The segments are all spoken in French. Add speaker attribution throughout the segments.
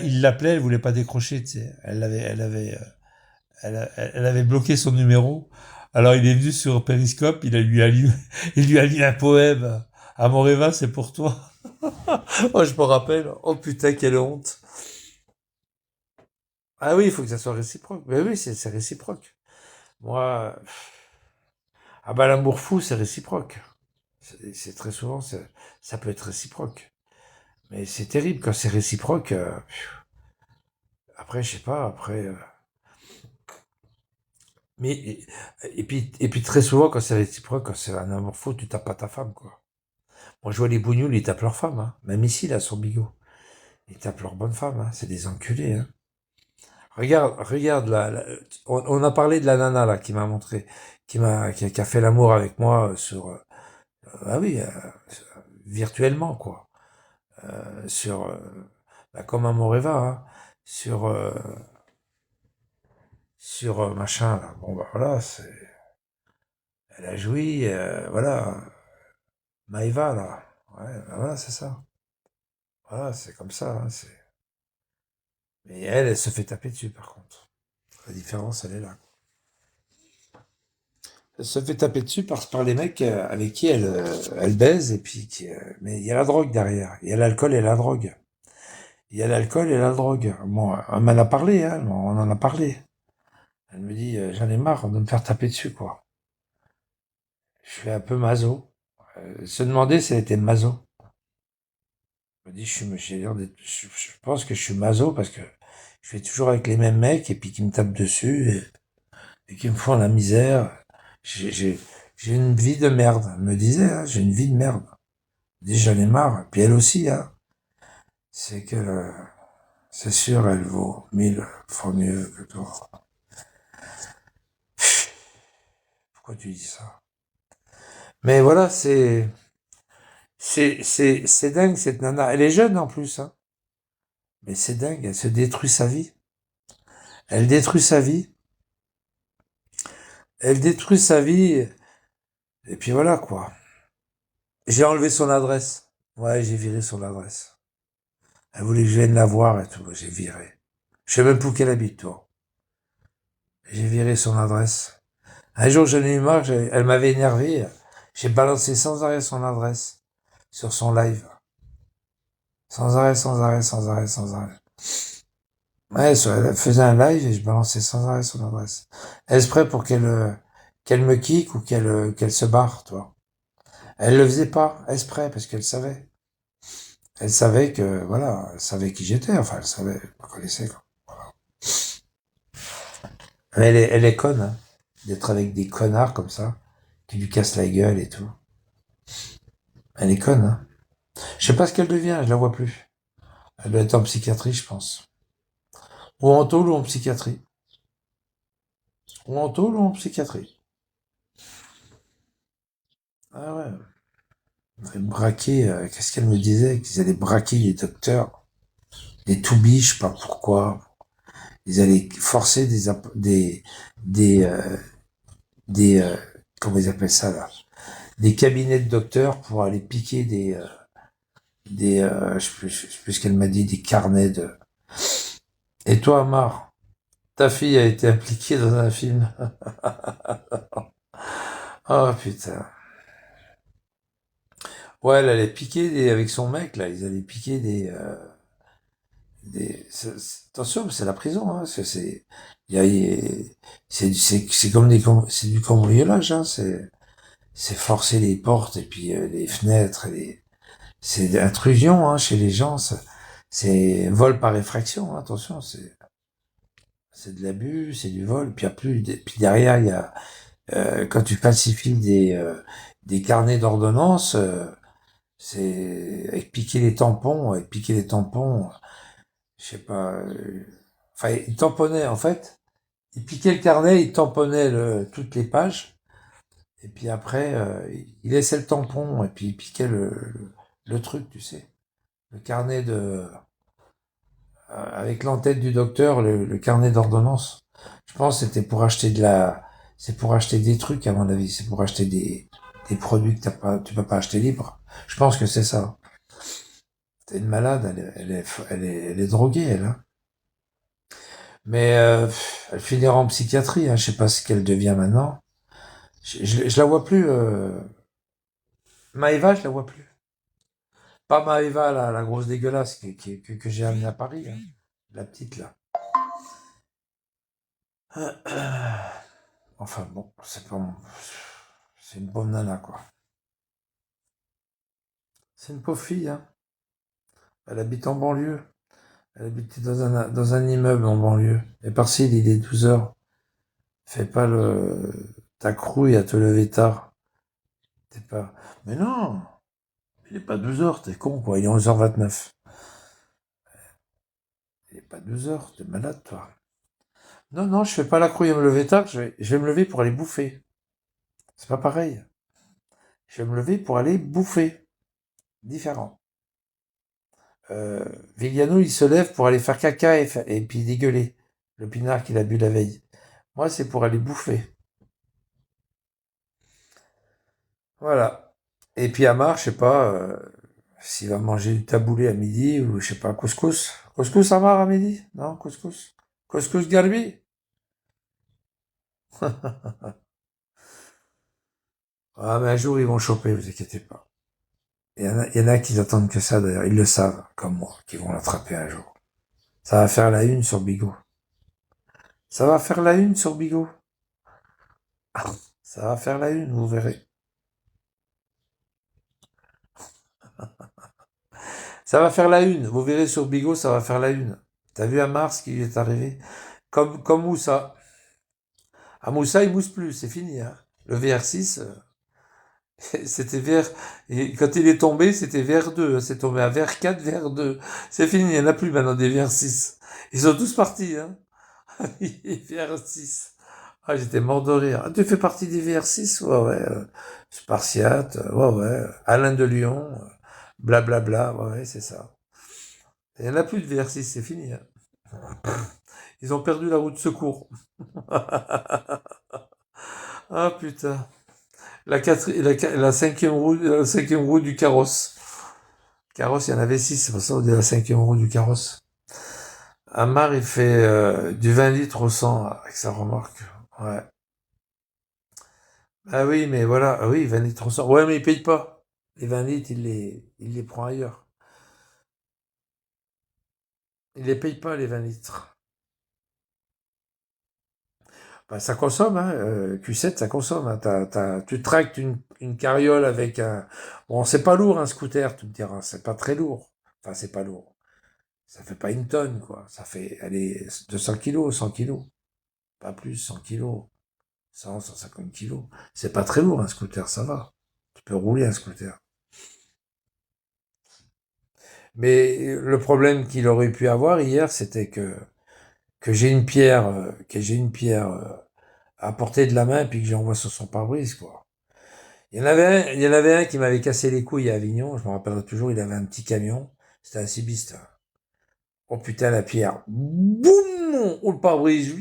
Speaker 1: Il l'appelait, elle voulait pas décrocher, tu sais. Elle avait bloqué son numéro. Alors il est venu sur Periscope, il lui a lu un poème. Amoreva, c'est pour toi. Oh, je me rappelle. Oh putain, quelle honte. Ah oui, il faut que ça soit réciproque. Mais oui, c'est réciproque. Moi, ah bah l'amour fou, c'est réciproque. C'est très souvent, ça peut être réciproque. Mais c'est terrible quand c'est réciproque. Après, je sais pas, après. Mais et puis très souvent quand c'est réciproque, quand c'est un amour fou, tu tapes pas ta femme, quoi. Moi, je vois les bougnoules, ils tapent leur femme, hein. Même ici, là, sur Bigot. Ils tapent leur bonne femme, hein. C'est des enculés, hein. Regarde, là, on a parlé de la nana, là, qui m'a montré, qui a fait l'amour avec moi ah oui, virtuellement, quoi. Sur, bah, comme Amoreva, hein. Sur, machin, là. Bon, bah, voilà, elle a joui, voilà. Maïva, là. Ouais, bah, voilà, c'est ça. Voilà, c'est comme ça, hein, mais elle se fait taper dessus, par contre. La différence, elle est là. Elle se fait taper dessus par les mecs avec qui elle baise, et puis mais il y a la drogue derrière. Il y a l'alcool et la drogue. Il y a l'alcool et la drogue. Bon, elle m'en a parlé, hein, on en a parlé. Elle me dit, j'en ai marre de me faire taper dessus, quoi. Je suis un peu maso. Se demander si elle était maso. Je me dis, je pense que je suis maso parce que je fais toujours avec les mêmes mecs et puis qui me tapent dessus et qui me font la misère. J'ai, j'ai, j'ai une vie de merde. Elle me disait, hein, j'ai une vie de merde. Déjà, j'en ai marre. Puis elle aussi, hein. C'est que, c'est sûr, elle vaut 1000 fois mieux que toi. Pourquoi tu dis ça? Mais voilà, c'est dingue, cette nana. Elle est jeune, en plus, hein. Mais c'est dingue, elle se détruit sa vie. Elle détruit sa vie. Elle détruit sa vie. Et puis voilà, quoi. J'ai enlevé son adresse. Ouais, j'ai viré son adresse. Elle voulait que je vienne la voir et tout. J'ai viré. Je sais même plus où qu'elle habite, toi. J'ai viré son adresse. Un jour, j'en ai eu marre, elle m'avait énervé. J'ai balancé sans arrêt son adresse sur son live. Sans arrêt, sans arrêt, sans arrêt, sans arrêt. Ouais, elle faisait un live et je balançais sans arrêt son adresse. Est-ce prêt pour qu'elle me kick ou qu'elle se barre, toi? Elle le faisait pas, est-ce prêt, parce qu'elle savait. Elle savait que, voilà, elle savait qui j'étais, enfin, elle savait, elle me connaissait, quoi. Mais elle est conne, hein, d'être avec des connards comme ça, qui lui cassent la gueule et tout. Elle est conne, hein. Je sais pas ce qu'elle devient, je la vois plus. Elle doit être en psychiatrie, je pense. Ou en tôle ou en psychiatrie. Ou en tôle ou en psychiatrie. Ah ouais. Braquer, qu'est-ce qu'elle me disait? Qu'ils allaient braquer les docteurs. Des toubis, je sais pas pourquoi. Ils allaient forcer des, des, comment ils appellent ça là? Des cabinets de docteurs pour aller piquer je sais plus ce qu'elle m'a dit, des carnets de. Et toi, Amar, ta fille a été impliquée dans un film. Oh putain. Ouais, elle allait piquer avec son mec là, ils allaient piquer attention, c'est la prison, hein. Il y a, c'est comme c'est du cambriolage, hein. C'est forcer les portes et puis les fenêtres, c'est intrusion, hein, chez les gens. C'est vol par effraction, hein, attention, c'est de l'abus, c'est du vol. Puis, puis derrière, il y a quand tu falsifies des carnets d'ordonnance, c'est avec piquer les tampons, je sais pas. Enfin, il tamponnait en fait. Il piquait le carnet, il tamponnait toutes les pages. Et puis après, il laissait le tampon et puis il piquait le truc, tu sais. Le carnet avec l'entête du docteur, le carnet d'ordonnance. Je pense que c'est pour acheter des trucs à mon avis. C'est pour acheter des produits que tu peux pas acheter libre. Je pense que c'est ça. T'es une malade, elle est droguée, elle. Hein. Mais elle finira en psychiatrie. Hein. Je sais pas ce qu'elle devient maintenant. Je la vois plus. Maëva, je la vois plus. Pas Maëva, la grosse dégueulasse que j'ai amenée à Paris. Hein. La petite là. Enfin bon, c'est une bonne nana quoi. C'est une pauvre fille. Hein. Elle habite en banlieue. Elle habite dans un immeuble en banlieue. Et par-ci, il est 12 heures. Fais pas ta crouille à te lever tard. T'es pas. Mais non! Il est pas 12 heures, t'es con, quoi. Il est 11h29. Il est pas 12 heures, t'es malade, toi. Non, non, je fais pas la crouille à me lever tard, je vais me lever pour aller bouffer. C'est pas pareil. Je vais me lever pour aller bouffer. Différent. Euh, Vigliano, il se lève pour aller faire caca et puis dégueuler. Le pinard qu'il a bu la veille. Moi, c'est pour aller bouffer. Voilà. Et puis Amar, je sais pas s'il va manger du taboulé à midi ou je sais pas, couscous. Couscous Amar à midi? Non, couscous. Couscous Garbi? Ah, mais un jour, ils vont choper, vous inquiétez pas. Il y en a qui attendent que ça, d'ailleurs. Ils le savent, comme moi, qu'ils vont l'attraper un jour. Ça va faire la une sur Bigot. Ça va faire la une sur Bigot. Ça va faire la une, vous verrez. Ça va faire la une. Vous verrez sur Bigot, ça va faire la une. T'as vu à Mars ce qui lui est arrivé? Comme Moussa. À Moussa, il mousse plus, c'est fini. Hein. Le VR6, c'était VR... Et quand il est tombé, c'était VR2. C'est tombé à VR4, VR2. C'est fini, il n'y en a plus maintenant des VR6. Ils sont tous partis. Hein. VR6. Ah, j'étais mort de rire. Ah, tu fais partie des VR6? Ouais, ouais. Spartiate, ouais, ouais. Alain de Lyon, blablabla, ouais, ouais, c'est ça. Il n'y en a plus de VR6, c'est fini. Hein. Ils ont perdu la roue de secours. Ah putain. La cinquième roue du carrosse. Carrosse, il y en avait 6, c'est pour ça qu'on dit la cinquième roue du carrosse. Amar, il fait du 20 litres au 100 avec sa remorque. Ouais. Ah oui, mais voilà, ah oui, 20 litres au 100. Ouais, mais il paye pas. Les 20 litres, il les prend ailleurs. Il les paye pas, les 20 litres. Bah, ça consomme, hein, Q7, ça consomme. Hein. Tu tractes une carriole avec un... Bon, c'est pas lourd, un scooter, tu me diras. C'est pas très lourd. Enfin, c'est pas lourd. Ça fait pas une tonne, quoi. Ça fait, allez, 200 kilos, 100 kilos. Pas plus, 100 kilos. 150 kilos. C'est pas très lourd, un scooter, ça va. Tu peux rouler un scooter. Mais le problème qu'il aurait pu avoir hier, c'était que j'ai une pierre à portée de la main, puis que j'envoie sur son pare-brise, quoi. Il y en avait un qui m'avait cassé les couilles à Avignon, je me rappellerai toujours, il avait un petit camion, c'était un cibiste. Oh putain, la pierre. Boum! Oh, le pare-brise,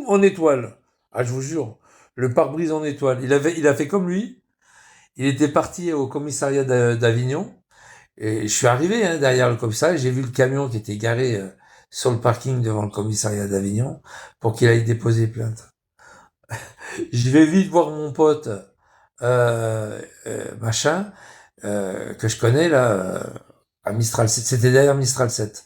Speaker 1: en étoile. Ah, je vous jure, le pare-brise en étoile. Il a fait comme lui, il était parti au commissariat d'Avignon, et je suis arrivé hein, derrière le commissariat, j'ai vu le camion qui était garé sur le parking devant le commissariat d'Avignon pour qu'il aille déposer plainte. Je vais vite voir mon pote, machin, que je connais là, à Mistral 7. C'était derrière Mistral 7.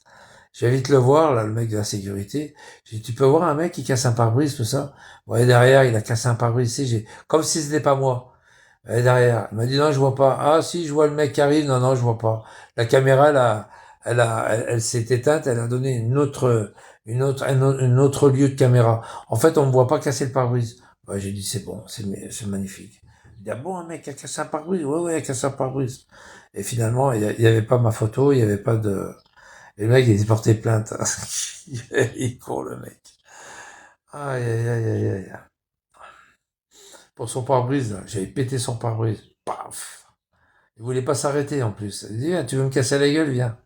Speaker 1: Je vais vite le voir, là, le mec de la sécurité. J'ai dit, tu peux voir un mec qui casse un pare-brise, tout ça? Ouais, derrière, il a cassé un pare-brise, comme si ce n'était pas moi. Et derrière, il m'a dit, non, je vois pas. Ah, si, je vois le mec qui arrive. Non, non, je vois pas. La caméra, elle s'est éteinte, elle a donné une autre lieu de caméra. En fait, on me voit pas casser le pare-brise. Ouais, j'ai dit, c'est bon, c'est magnifique. Il dit, ah bon, un mec qui a cassé un pare-brise? Ouais, ouais, il a cassé un pare-brise. Et finalement, il y avait pas ma photo, il y avait pas de, et le mec, il s'est porté plainte. Il court, le mec. Aïe, aïe, aïe, aïe, aïe. Pour son pare-brise, là, j'avais pété son pare-brise. Paf! Il voulait pas s'arrêter, en plus. Il dit, viens, tu veux me casser la gueule, viens.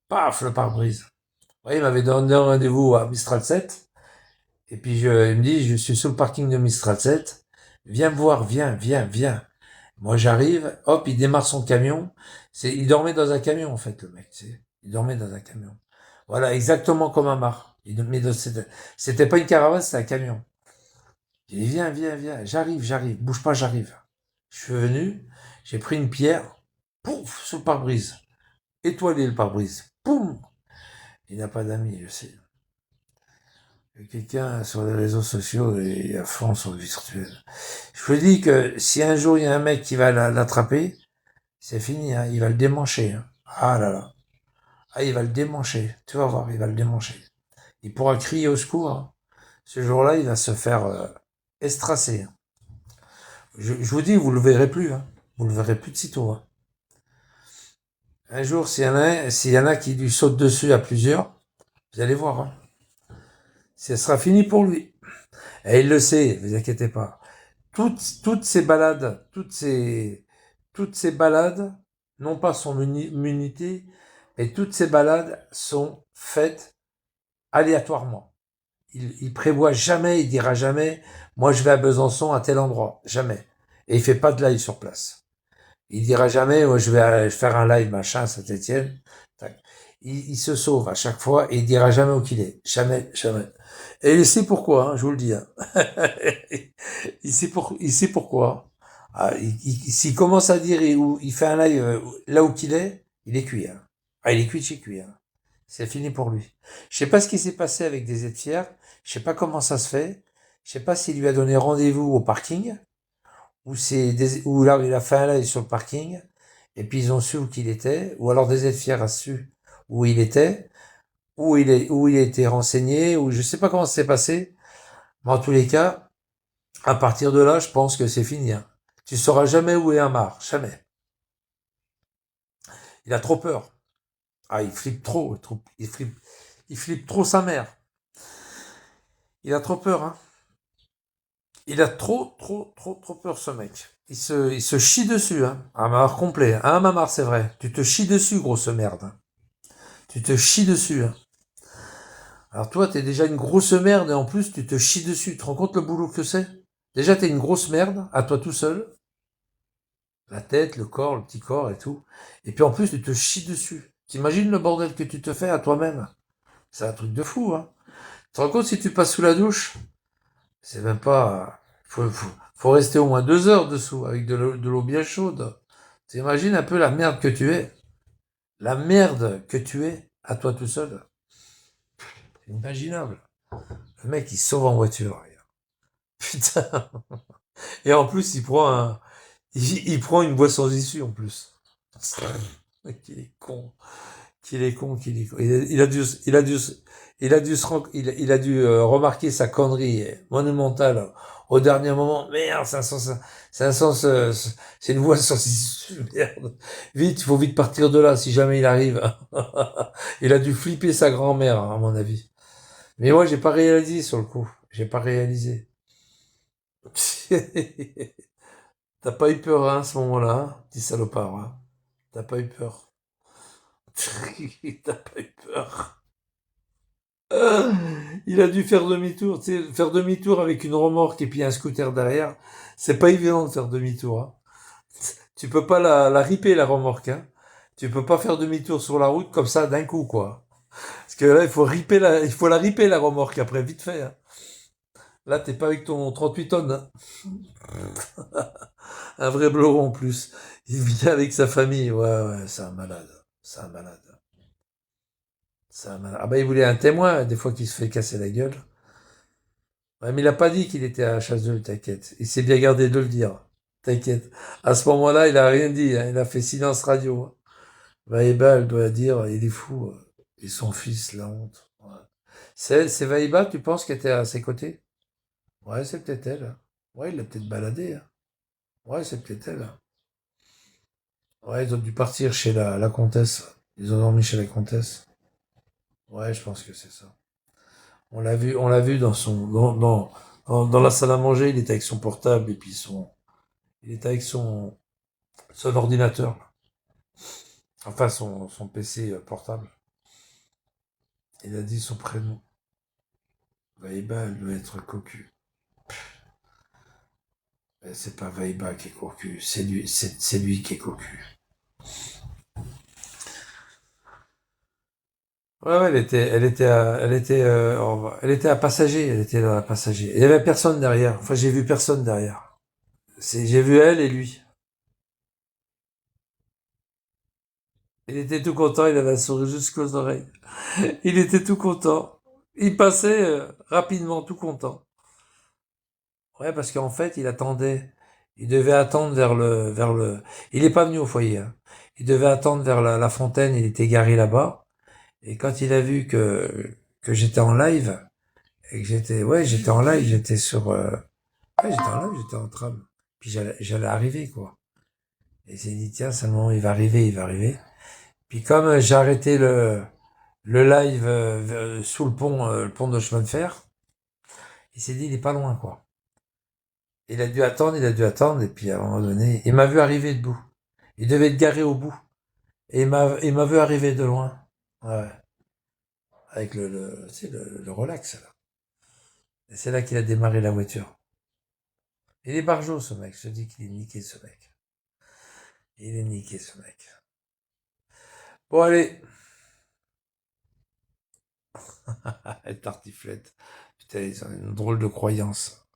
Speaker 1: Paf, le pare-brise. Ouais, il m'avait donné un rendez-vous à Mistral 7. Et puis, il me dit, je suis sur le parking de Mistral 7. Viens me voir, viens, viens, viens. Moi, j'arrive, hop, il démarre son camion. Il dormait dans un camion, en fait, le mec, tu sais. Il dormait dans un camion. Voilà, exactement comme Amar. C'était pas une caravane, c'était un camion. Il dit, viens, viens, viens, j'arrive, bouge pas, j'arrive. Je suis venu, j'ai pris une pierre, pouf, sur le pare-brise. Étoilé le pare-brise. Poum. Il n'a pas d'amis, je sais. Quelqu'un sur les réseaux sociaux est à fond sur le virtuel. Je vous dis que si un jour il y a un mec qui va l'attraper, c'est fini, hein, il va le démancher. Hein. Ah là là. Ah, il va le démancher. Tu vas voir, il va le démancher. Il pourra crier au secours. Hein. Ce jour-là, il va se faire estrasser. Hein. Je vous dis, vous le verrez plus. Hein. Vous le verrez plus de sitôt. Hein. Un jour, s'il y en a qui lui sautent dessus à plusieurs, vous allez voir. Hein. Ce sera fini pour lui. Et il le sait, vous inquiétez pas. Toutes ces balades, toutes ces balades, non pas son immunité, mais toutes ces balades sont faites aléatoirement. Il prévoit jamais, il dira jamais, moi je vais à Besançon à tel endroit, jamais. Et il fait pas de live sur place. Il dira jamais, moi je vais faire un live machin à Saint-Étienne. Il se sauve à chaque fois et il dira jamais où qu'il est, jamais, jamais. Et il sait pourquoi, hein, je vous le dis. Hein. Il sait pourquoi. Ah, s'il commence à dire où il fait un live là où qu'il est, il est cuit. Hein. Ah, il est cuit de chez cuit. Hein. C'est fini pour lui. Je sais pas ce qui s'est passé avec des aides fières. Je sais pas comment ça se fait. Je sais pas s'il lui a donné rendez-vous au parking ou là il a fait un live sur le parking et puis ils ont su où qu'il était, ou alors des aides fières a su où il était, où il a été renseigné, ou je sais pas comment ça s'est passé. Mais en tous les cas, à partir de là, je pense que c'est fini. Hein. Tu sauras jamais où est Amar, jamais. Il a trop peur. Ah, il flippe trop, il flippe trop sa mère. Il a trop peur, hein. Il a trop peur, ce mec. Il se chie dessus, hein. Un mamar complet. Un mamar, c'est vrai. Tu te chies dessus, grosse merde. Tu te chies dessus, hein. Alors toi, t'es déjà une grosse merde et en plus, tu te chies dessus. Tu te rends compte le boulot que c'est? Déjà, t'es une grosse merde, à toi tout seul. La tête, le corps, le petit corps et tout. Et puis en plus, tu te chies dessus. T'imagines le bordel que tu te fais à toi-même? C'est un truc de fou, hein. Tu te rends compte si tu passes sous la douche? C'est même pas... Faut rester au moins 2 heures dessous, avec de l'eau bien chaude. T'imagines un peu la merde que tu es? La merde que tu es, à toi tout seul. C'est inimaginable. Le mec, il sauve en voiture. Putain. Et en plus, il prend une boisson sans issue, en plus. Qu'il est con. Qu'il est con, qu'il est con. Il a dû remarquer sa connerie monumentale au dernier moment. Merde, c'est une voie sans issue, merde. Vite, il faut vite partir de là si jamais il arrive. Il a dû flipper sa grand-mère, à mon avis. Mais moi, j'ai pas réalisé sur le coup. J'ai pas réalisé. T'as pas eu peur, hein, à ce moment-là, hein, petit salopard, hein. T'as pas eu peur. T'as pas eu peur. Ah, il a dû faire demi-tour, tu sais, faire demi-tour avec une remorque et puis un scooter derrière. C'est pas évident de faire demi-tour, hein. Tu peux pas la ripper, la remorque, hein. Tu peux pas faire demi-tour sur la route comme ça d'un coup, quoi. Parce que là, il faut la ripper, la remorque, après, vite fait, hein. Là, t'es pas avec ton 38 tonnes, hein. Un vrai blaireau en plus. Il vient avec sa famille. Ouais, ouais, c'est un malade. C'est un malade. C'est un malade. Ah bah, il voulait un témoin, des fois qu'il se fait casser la gueule. Ouais, mais il a pas dit qu'il était à la chasse d'œufs, t'inquiète. Il s'est bien gardé de le dire. T'inquiète. À ce moment-là, il a rien dit, hein. Il a fait silence radio. Hein. Vaïba, elle doit dire, il est fou. Et son fils, la honte. Ouais. C'est Vaïba, tu penses qu'elle était à ses côtés? Ouais, c'est peut-être elle. Hein. Ouais, il l'a peut-être baladé. Hein. Ouais, c'est peut-être elle. Hein. Ouais, ils ont dû partir chez la comtesse. Ils ont dormi chez la comtesse. Ouais, je pense que c'est ça. On l'a vu dans dans la salle à manger, il était avec son portable et puis il était avec son ordinateur. Enfin, son PC portable. Il a dit son prénom. Vaïba, elle doit être cocu. C'est pas Vaïba qui est cocu, c'est lui qui est cocu. Ouais, ouais, elle était à passager, elle était dans la passager. Il y avait personne derrière. Enfin, j'ai vu personne derrière. J'ai vu elle et lui. Il était tout content, il avait un sourire jusqu'aux oreilles. Il était tout content. Il passait rapidement, tout content. Ouais, parce qu'en fait, il devait attendre il est pas venu au foyer, hein. Il devait attendre vers la fontaine, il était garé là-bas. Et quand il a vu que j'étais en live, et que j'étais en live, j'étais en live, j'étais en tram. Puis j'allais arriver, quoi. Et il s'est dit, tiens, c'est le moment, il va arriver, il va arriver. Puis comme j'ai arrêté le live sous le pont de chemin de fer, il s'est dit, il est pas loin, quoi. Il a dû attendre, et puis à un moment donné, il m'a vu arriver debout. Il devait être garé au bout. Et il m'a vu arriver de loin. Ouais. Avec tu sais, le relax, là. Et c'est là qu'il a démarré la voiture. Il est barjot, ce mec. Je te dis qu'il est niqué, ce mec. Il est niqué, ce mec. Bon, allez. Tartiflette. Putain, ils ont une drôle de croyance.